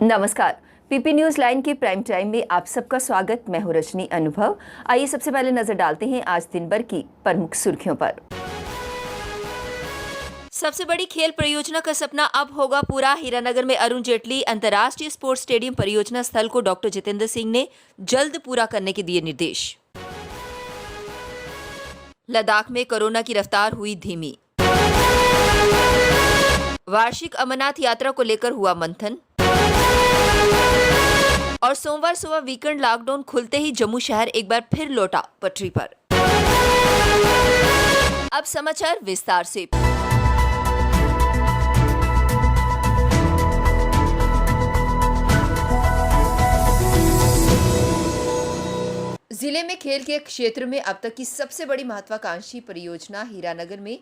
नमस्कार। PP news line के prime time में आप सबका स्वागत। मैं हूं रजनी अनुभव। आइए सबसे पहले नजर डालते हैं आज दिन भर की प्रमुख सुर्खियों पर। सबसे बड़ी खेल परियोजना का सपना अब होगा पूरा। हीरानगर में अरुण जेटली अंतर्राष्ट्रीय स्पोर्ट्स स्टेडियम परियोजना स्थल को डॉक्टर जितेंद्र सिंह ने जल्द पूरा करने के दिए निर्देश। लद्दाख में कोरोना की रफ्तार हुई धीमी। वार्षिक अमरनाथ यात्रा को लेकर हुआ मंथन। और सोमवार सुबह वीकेंड लॉकडाउन खुलते ही जम्मू शहर एक बार फिर लौटा पटरी पर। अब समाचार विस्तार से। जिले में खेल के क्षेत्र में अब तक की सबसे बड़ी महत्वाकांक्षी परियोजना हीरानगर में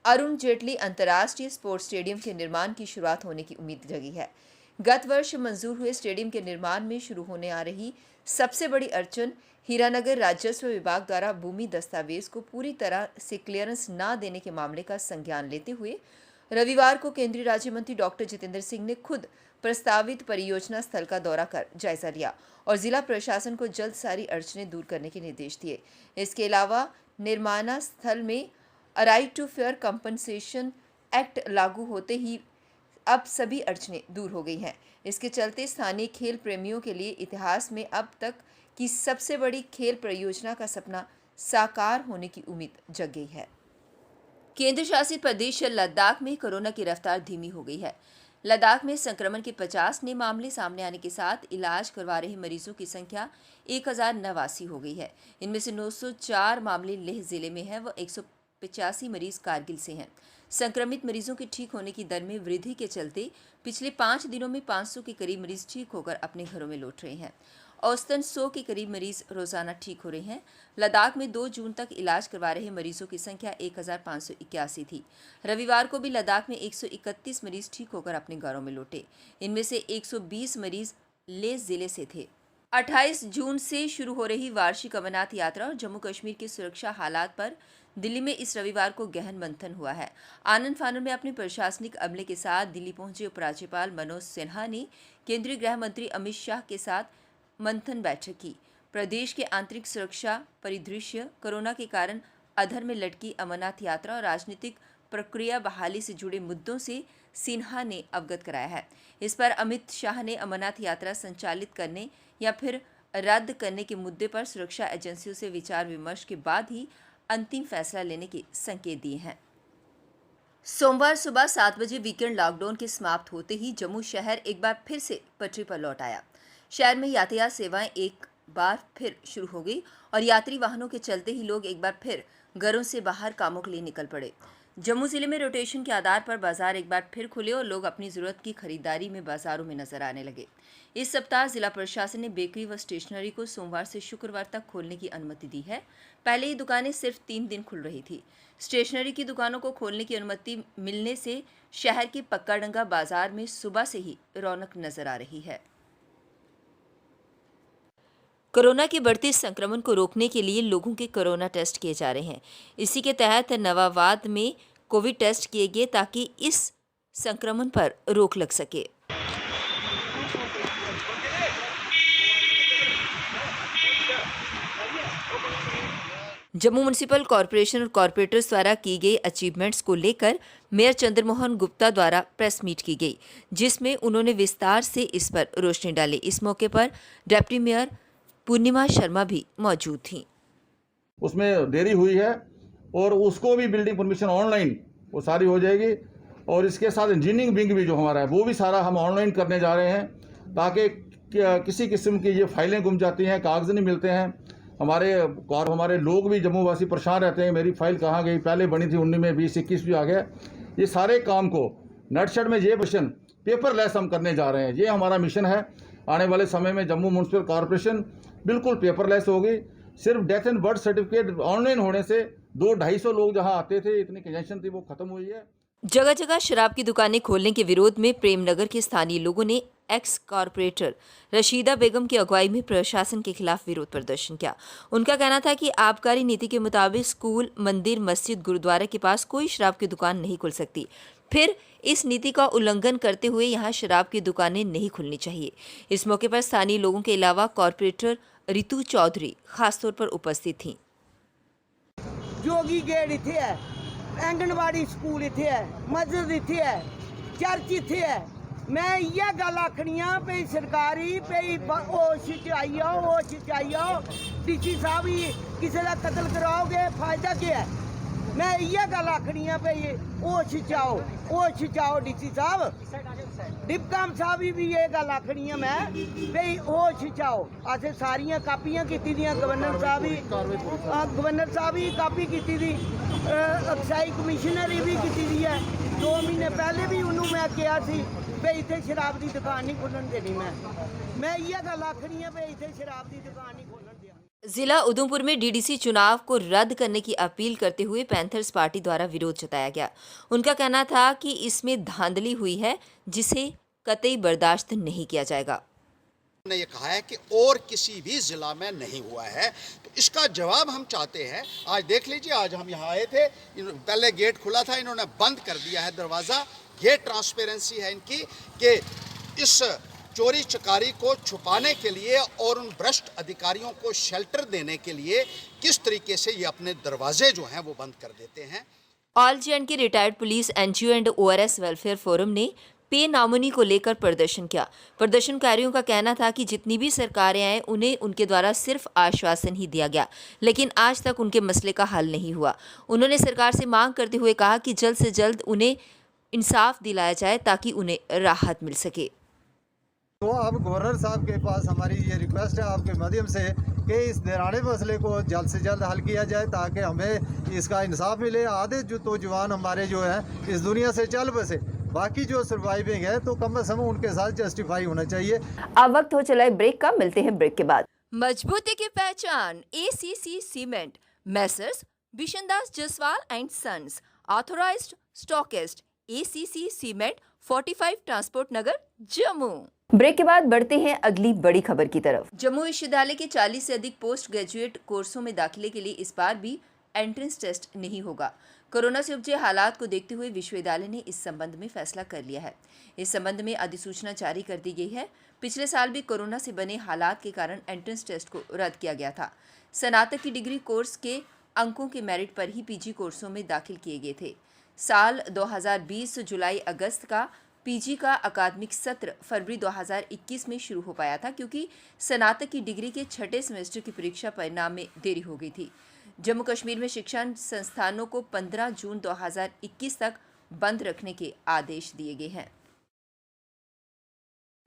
अरुण जेटली अंतर्राष्ट्रीय स्पोर्ट्स स्टेडियम के निर्माण की शुरुआत होने की उम्मीद जगी है। गत वर्ष मंजूर हुए स्टेडियम के निर्माण में शुरू होने आ रही सबसे बड़ी अड़चन हीरानगर राजस्व विभाग द्वारा भूमि दस्तावेज को पूरी तरह से क्लियरेंस न देने के मामले का संज्ञान लेते हुए रविवार को केंद्रीय राज्य मंत्री डॉक्टर जितेंद्र सिंह ने खुद प्रस्तावित परियोजना स्थल का दौरा कर जायजा लिया और जिला प्रशासन को जल्द सारी अड़चनें दूर करने के निर्देश दिए। इसके अलावा निर्माण स्थल में right to fair compensation act लागू होते ही अब सभी अड़चनें दूर हो गई हैं। इसके चलते स्थानीय खेल प्रेमियों के लिए इतिहास में अब तक की सबसे बड़ी खेल परियोजना का सपना साकार होने की उम्मीद जग गई है। केंद्र शासित प्रदेश लद्दाख में कोरोना की रफ्तार धीमी हो गई है। लद्दाख में संक्रमण के 50 नए मामले सामने आने के साथ इलाज करवा रहे मरीजों की संख्या 1089 हो गई है। इनमें से 904 मामले लेह जिले में हैं व 185 मरीज कारगिल से हैं। संक्रमित मरीजों के ठीक होने की दर में वृद्धि के चलते पिछले 5 दिनों में 500 के करीब मरीज ठीक होकर अपने घरों में लौट रहे हैं। औसतन 100 के करीब मरीज रोजाना ठीक हो रहे हैं। लद्दाख में 2 जून तक इलाज करवा रहे मरीजों की संख्या 1581 थी। रविवार को भी लद्दाख में 131 मरीज ठीक होकर अपने घरों में लौटे। इनमें से 120 मरीज लेह जिले से थे। 28 जून से शुरू हो रही वार्षिक अमरनाथ यात्रा और जम्मू कश्मीर के सुरक्षा हालात पर दिल्ली में इस रविवार को गहन मंथन हुआ है। आनंद फानन में अपने प्रशासनिक अमले के साथ दिल्ली पहुंचे उपराज्यपाल मनोज सिन्हा ने केंद्रीय गृह मंत्री अमित शाह के साथ मंथन बैठक की। प्रदेश के आंतरिक सुरक्षा परिदृश्य, कोरोना के कारण अधर में लटकी अमरनाथ यात्रा और राजनीतिक प्रक्रिया बहाली से जुड़े मुद्दों से सिन्हा ने अवगत कराया है। इस पर अमित शाह ने अमरनाथ यात्रा संचालित करने या फिर रद्द करने के मुद्दे पर सुरक्षा एजेंसियों से विचार विमर्श के बाद ही अंतिम फैसला लेने के संकेत दिए हैं। सोमवार सुबह 7 बजे वीकेंड लॉकडाउन के समाप्त होते ही जम्मू शहर एक बार फिर से पटरी पर लौट आया। शहर में यातायात सेवाएं एक बार फिर शुरू हो गई और यात्री वाहनों के चलते ही लोग एक बार फिर घरों से बाहर कामों के लिए निकल पड़े। जम्मू जिले में रोटेशन के आधार पर बाजार एक बार फिर खुले और लोग अपनी जरूरत की खरीदारी में बाजारों में नजर आने लगे। इस सप्ताह जिला प्रशासन ने बेकरी व स्टेशनरी को सोमवार से शुक्रवार तक खोलने की अनुमति दी है। पहले ये दुकानें सिर्फ 3 दिन खुल रही थी। स्टेशनरी की दुकानों को खोलने की अनुमति मिलने से शहर के पक्काडंगा बाजार में सुबह से ही रौनक नजर आ रही है। कोरोना के बढ़ते संक्रमण को रोकने के लिए लोगों के कोरोना टेस्ट किए जा रहे हैं। इसी के तहत नवाबाद में कोविड टेस्ट किए गए ताकि इस संक्रमण पर रोक लग सके। जम्मू म्युनिसिपल कॉरपोरेशन और कॉरपोरेटर्स द्वारा की गई अचीवमेंट्स को लेकर मेयर चंद्रमोहन गुप्ता द्वारा प्रेस मीट की गई, जिसमें उन्होंने विस्तार से इस पर रोशनी डाली। इस मौके पर डिप्टी मेयर पूर्णिमा शर्मा भी मौजूद थीं। उसमें देरी हुई है और उसको भी बिल्डिंग परमिशन ऑनलाइन वो सारी हो जाएगी और इसके साथ इंजीनियरिंग विंग भी जो हमारा है वो भी सारा हम ऑनलाइन करने जा रहे हैं ताकि किसी किस्म की ये फाइलें गुम जाती हैं, कागज नहीं मिलते हैं। हमारे लोग भी जम्मू वासी परेशान रहते हैं, मेरी फाइल कहाँ गई, पहले बनी थी 19 में 20 21 भी आ गया। ये सारे काम को नटशट में ये मिशन पेपरलेस हम करने जा रहे हैं। ये हमारा मिशन है। आने वाले समय में जम्मू म्युनिसिपल कॉरपोरेशन बिल्कुल पेपरलेस होगी। सिर्फ death and birth certificate online होने से 200-250 लोग जहां आते थे, इतनी कंजेशन थी, वो खत्म हुई है। जगह जगह शराब की दुकानें खोलने के विरोध में प्रेमनगर के स्थानीय लोगों ने एक्स कॉरपोरेटर रशीदा बेगम की अगुवाई में प्रशासन के खिलाफ विरोध प्रदर्शन किया। उनका कहना था कि आबकारी नीति के मुताबिक स्कूल, मंदिर, मस्जिद, गुरुद्वारा के पास कोई शराब की दुकान नहीं खुल सकती। फिर इस नीति का उल्लंघन करते हुए यहाँ शराब की दुकानें नहीं खुलनी चाहिए। इस मौके पर स्थानीय लोगों के अलावा कॉर्पोरेटर रितु चौधरी खासतौर पर उपस्थित थीं। जोगी गेट इत्थे है, आंगनवाड़ी स्कूल इत्थे है, मस्जिद इत्थे है, चर्च इत्थे है। मैं इ'यै गल्ल आखनी आ भई सरकारी भई होश च आई जाओ, होश च आई जाओ। डीसी साहब ही किसी का कत्ल कराओगे फायदा क्या है? मैं इ'यै गल्ल आखनी आ भई होश च आओ डीसी साहब। डिपकाम साहब ही भी ये गल्ल आखनी है मैं भई होश च आओ। असें सारियां कापियां कीती दियां, गवर्नर साहब ही कापी कीती दी, एक्साइज कमिश्नर भी कीती दी है। 2 महीने पहले भी उन्होंने मैं कहा सी भई इत्थे शराब की दुकान नहीं खुलन देनी। मैं इ'यै गल्ल आखनी है भई इत्थे शराब की दुकान नहीं खुलन देनी। जिला उधमपुर में डीडीसी चुनाव को रद्द करने की अपील करते हुए पैंथर्स पार्टी द्वारा विरोध जताया गया। उनका कहना था कि इसमें धांधली हुई है, जिसे कतई बर्दाश्त नहीं किया जाएगा। ने ये कहा है कि और किसी भी जिला में नहीं हुआ है, तो इसका जवाब हम चाहते हैं। आज देख लीजिए, आज हम यहाँ आए थे, पहले गेट खुला था, इन्होंने बंद कर दिया है दरवाज़ा। ये ट्रांसपेरेंसी है इनकी कि इस चोरी चकारी को छुपाने के लिए और उन भ्रष्ट अधिकारियों को शेल्टर देने के लिए किस तरीके से ये अपने दरवाजे जो हैं वो बंद कर देते हैं। All जे&के retired police NGO and ORS welfare forum ने पे नामुनी को लेकर प्रदर्शन किया। प्रदर्शनकारियों का कहना था कि जितनी भी सरकारें आए उन्हें उनके द्वारा सिर्फ आश्वासन ही दिया गया, लेकिन आज तक उनके मसले का हल नहीं हुआ। उन्होंने सरकार से मांग करते हुए कहा कि जल्द से जल्द उन्हें इंसाफ दिलाया जाए ताकि उन्हें राहत मिल सके। तो अब गवर्नर साहब के पास हमारी ये रिक्वेस्ट है आपके माध्यम से कि इस देराने मसले को जल्द से जल्द हल किया जाए ताकि हमें इसका इंसाफ मिले। आधे जो तो जवान हमारे जो हैं इस दुनिया से चल बसे, बाकी जो सर्वाइविंग है तो कम से कम उनके साथ जस्टिफाई होना चाहिए। अब वक्त हो चला है ब्रेक का, मिलते हैं ब्रेक के बाद। मजबूती की पहचान ACC cement, messrs Bishandas Jaswal and sons, authorised stockist, ACC cement, 45 transport Nagar, Jammu. Break के बाद बढ़ते हैं अगली बड़ी खबर की तरफ। जम्मू विश्वविद्यालय के 40 से अधिक पोस्ट ग्रेजुएट कोर्सों में दाखिले के लिए इस बार भी एंट्रेंस टेस्ट नहीं होगा। कोरोना से उपजे हालात को देखते हुए विश्वविद्यालय ने इस संबंध में फैसला कर लिया है। इस संबंध में अधिसूचना जारी कर दी गई है। पिछले साल भी कोरोना से बने हालात के कारण एंट्रेंस टेस्ट को रद्द किया गया था। स्नातक की डिग्री कोर्स के अंकों के मेरिट पर ही पीजी कोर्सों में दाखिल किए गए थे। साल 2020 जुलाई अगस्त का पीजी का अकादमिक सत्र फरवरी 2021 में शुरू हो पाया था, क्योंकि स्नातक की डिग्री के 6ठे सेमेस्टर की परीक्षा परिणाम में देरी हो गई थी। जम्मू कश्मीर में शिक्षण संस्थानों को 15 जून 2021 तक बंद रखने के आदेश दिए गए हैं।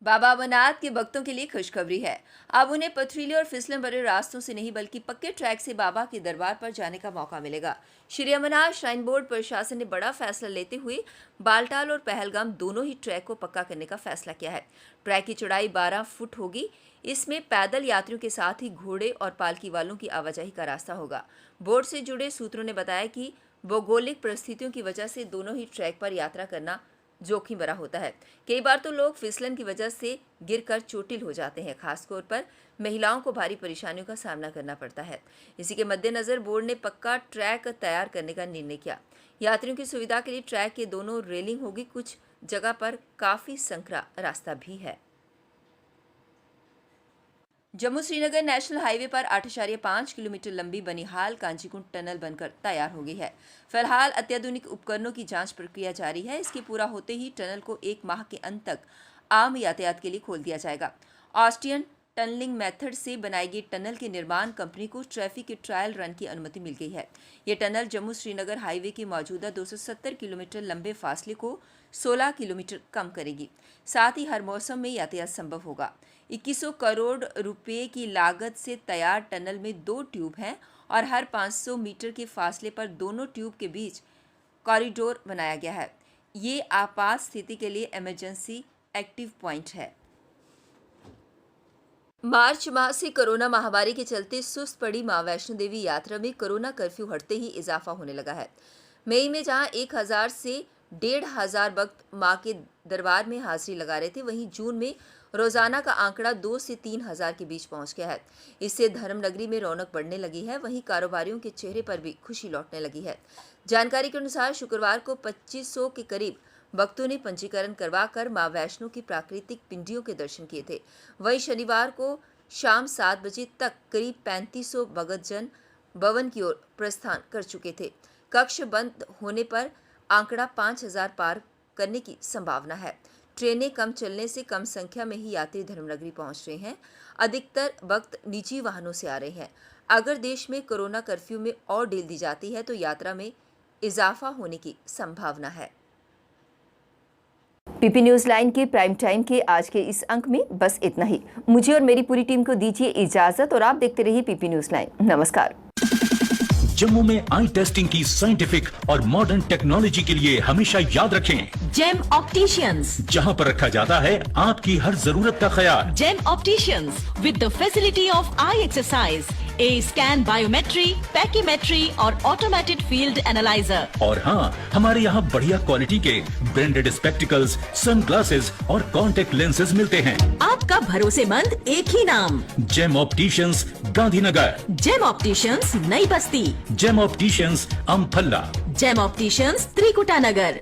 बाबा अमरनाथ के भक्तों के लिए खुशखबरी है। अब उन्हें पथरीले और फिसलन भरे रास्तों से नहीं बल्कि पक्के ट्रैक से बाबा के दरबार पर जाने का मौका मिलेगा। श्री अमरनाथ श्राइन बोर्ड प्रशासन ने बड़ा फैसला लेते हुए बालटाल और पहलगाम दोनों ही ट्रैक को पक्का करने का फैसला किया है। ट्रैक की चौड़ाई 12 फुट होगी। इसमें पैदल यात्रियों के साथ ही घोड़े और पालकी वालों की आवाजाही का रास्ता होगा। बोर्ड से जुड़े सूत्रों ने बताया कि भौगोलिक परिस्थितियों की वजह से दोनों ही ट्रैक पर यात्रा करना जोखिम भरा होता है। कई बार तो लोग फिसलन की वजह से गिरकर चोटिल हो जाते हैं। खासतौर पर महिलाओं को भारी परेशानियों का सामना करना पड़ता है। इसी के मद्देनजर बोर्ड ने पक्का ट्रैक तैयार करने का निर्णय किया। यात्रियों की सुविधा के लिए ट्रैक के दोनों रेलिंग होगी। कुछ जगह पर काफी संकरा रास्ता भी है। जम्मू श्रीनगर नेशनल हाईवे पर 8.5 किलोमीटर लंबी बनिहाल कांजीकुंड टनल बनकर तैयार हो गई है। फिलहाल अत्याधुनिक उपकरणों की जांच प्रक्रिया जारी है। इसके पूरा होते ही टनल को 1 माह के अंत तक आम यातायात के लिए खोल दिया जाएगा। ऑस्टियन टनलिंग मेथड से बनाई गई टनल के निर्माण कंपनी को ट्रैफिक के ट्रायल रन की अनुमति मिल गई है। ये टनल जम्मू श्रीनगर हाईवे के मौजूदा 270 किलोमीटर लंबे फासले को 16 किलोमीटर कम करेगी। साथ ही हर मौसम में यातायात संभव होगा। 2100 करोड़ रुपए की लागत से तैयार टनल में 2 ट्यूब हैं और हर 500 मीटर के फासले पर दोनों ट्यूब के बीच कॉरिडोर बनाया गया है। ये आपात स्थिति के लिए इमरजेंसी एक्टिव पॉइंट है। मार्च माह से कोरोना महामारी के चलते सुस्त पड़ी मां वैष्णो देवी यात्रा में कोरोना कर्फ्यू हटते ही इजाफा होने लगा है। मई में जहां 1000 से 1500 भक्त मां के दरबार में हाजिरी लगा रहे थे, वहीं जून में रोजाना का आंकड़ा 2 से 3 हजार के बीच पहुंच गया है। इससे धर्मनगरी में रौनक बढ़ने लगी है। वहीं कारोबारियों के चेहरे पर भी खुशी लौटने लगी है। जानकारी के अनुसार शुक्रवार को 2500 के करीब भक्तों ने पंजीकरण करवाकर मां वैष्णो की प्राकृतिक पिंडियों के दर्शन किए थे। वहीं शनिवार को शाम 7 बजे तक करीब 3500 भक्तजन भवन की ओर प्रस्थान कर चुके थे। कक्ष बंद होने पर आंकड़ा 5000 पार करने की संभावना है। ट्रेनें कम चलने से कम संख्या में ही यात्री धर्मनगरी पहुंच रहे हैं। अधिकतर भक्त निजी वाहनों से आ रहे हैं। अगर देश में कोरोना कर्फ्यू में और ढील दी जाती है तो यात्रा में इजाफा होने की संभावना है। पीपी न्यूज लाइन के प्राइम टाइम के आज के इस अंक में बस इतना ही। मुझे और मेरी पूरी टीम को दीजिए इजाजत और आप देखते रहिए पीपी न्यूज लाइन। नमस्कार। जम्मू में आई टेस्टिंग की साइंटिफिक और मॉडर्न टेक्नोलॉजी के लिए हमेशा याद रखें जेम ऑप्टिशियंस, जहां पर रखा जाता है आपकी हर जरूरत का ख्याल। Gem opticians with the facility of eye exercise, A scan, biometry, pachymetry और ऑटोमेटेड फील्ड एनालाइजर। और हाँ, हमारे यहाँ बढ़िया क्वालिटी के ब्रांडेड स्पेक्टिकल्स, सनग्लासेस और कॉन्टेक्ट लेंसेज मिलते हैं। आपका भरोसेमंद एक ही नाम, Gem opticians, Gandhinagar. Gem opticians, Nai Basti. Gem opticians, Amphalla. Gem opticians, Trikuta नगर।